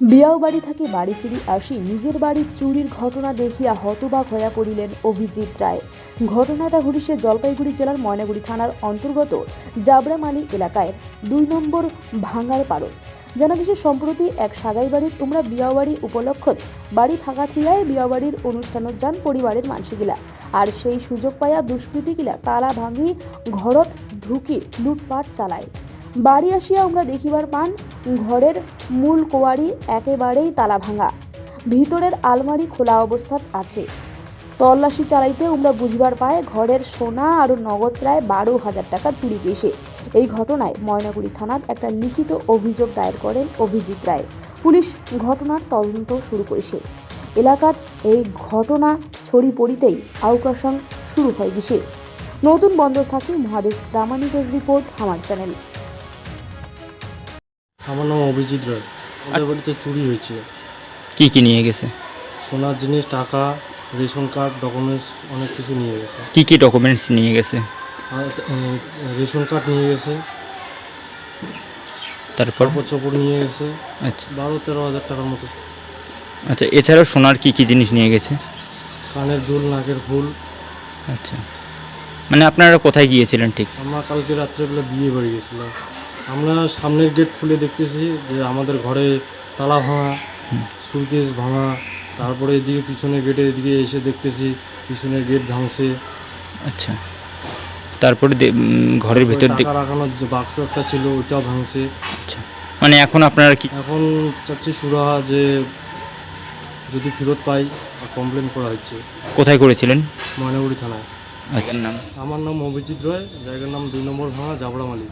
বিয়াও বাড়ি থেকে বাড়ি ফিরি আসি নিজের বাড়ির চুরির ঘটনা দেখিয়া হতবাক হইয়া পড়িলেন অভিজিৎ রায়। ঘটনাটা ঘটিছে জলপাইগুড়ি জেলার ময়নাগুড়ি থানার অন্তর্গত জাবরামালী এলাকায় ২ নম্বর ভাঙার পাড়ত। জানা গেছে সম্প্রতি এক সাগাই বাড়ির তোমরা বিয়াবাড়ি উপলক্ষত বাড়ি ফাঁকা থিয়ায় বিয়াবাড়ির অনুষ্ঠানত যান পরিবারের মানসিগিলা। আর সেই সুযোগ পাইয়া দুষ্কৃতীগিলা তালা ভাঙি ঘরত ঢুকি লুটপাট চালায়। বাড়ি আসিয়া আমরা দেখিবার পান ঘরের মূল কোয়ারি একেবারেই তালা ভাঙা, ভিতরের আলমারি খোলা অবস্থাত আছে। তল্লাশি চালাইতে আমরা বুঝবার পায় ঘরের সোনা আর নগদ প্রায় 12,000 টাকা চুরি গেছে। এই ঘটনায় ময়নাগুড়ি থানাত একটা লিখিত অভিযোগ দায়ের করেন অভিজিৎ রায়। পুলিশ ঘটনার তদন্ত শুরু করেছে। এলাকাত এই ঘটনা ছড়ি পড়িতেই আউকাশাং শুরু হয়ে গেছে। নতুন বন্দর থাকি মহাদেব প্রামাণিকের রিপোর্ট আমার চ্যানেল। আমার নাম অভিজিৎ রায়। আমাদের বাড়িতে চুরি হয়েছে। কি কি নিয়ে গেছে? সোনার জিনিস, টাকা, রেশন কার্ড, ডকুমেন্টস অনেক কিছু নিয়ে গেছে। কি কি ডকুমেন্টস নিয়ে গেছে? আর রেশন কার্ড নিয়ে গেছে, তারপর কাপড় চোপড় নিয়ে গেছে, আচ্ছা 12-13 হাজার টাকার মতো। আচ্ছা, এছাড়াও সোনার কি কি জিনিস নিয়ে গেছে? কানের দুল, নাকের ফুল। আচ্ছা, মানে আপনারা কোথায় গিয়েছিলেন ঠিক? আমরা কালকে রাত্রেবেলা বিয়ে বাড়ি গেছিলাম। আমরা সামনের গেট খুলে দেখতেছি যে আমাদের ঘরে তালা ভাঙা, সুটকেস ভাঙা। তারপরে এদিকে পিছনের গেটের এদিকে এসে দেখতেছি পিছনের গেট ভাঙছে। আচ্ছা, তারপরে ঘরের ভেতর টাকা রাখানোর যে বাক্স একটা ছিল ওইটাও ভাঙছে। আচ্ছা, মানে এখন আপনারা কি এখন চাচ্ছি সুরাহা যে যদি ফেরত পাই, কমপ্লেন করা হচ্ছে। কোথায় করেছিলেন? ময়নাগুড়ি থানায়। আচ্ছা, নাম? আমার নাম অভিজিৎ রায়, জায়গার নাম ২ নম্বর ভাঙা, জাবরামালী।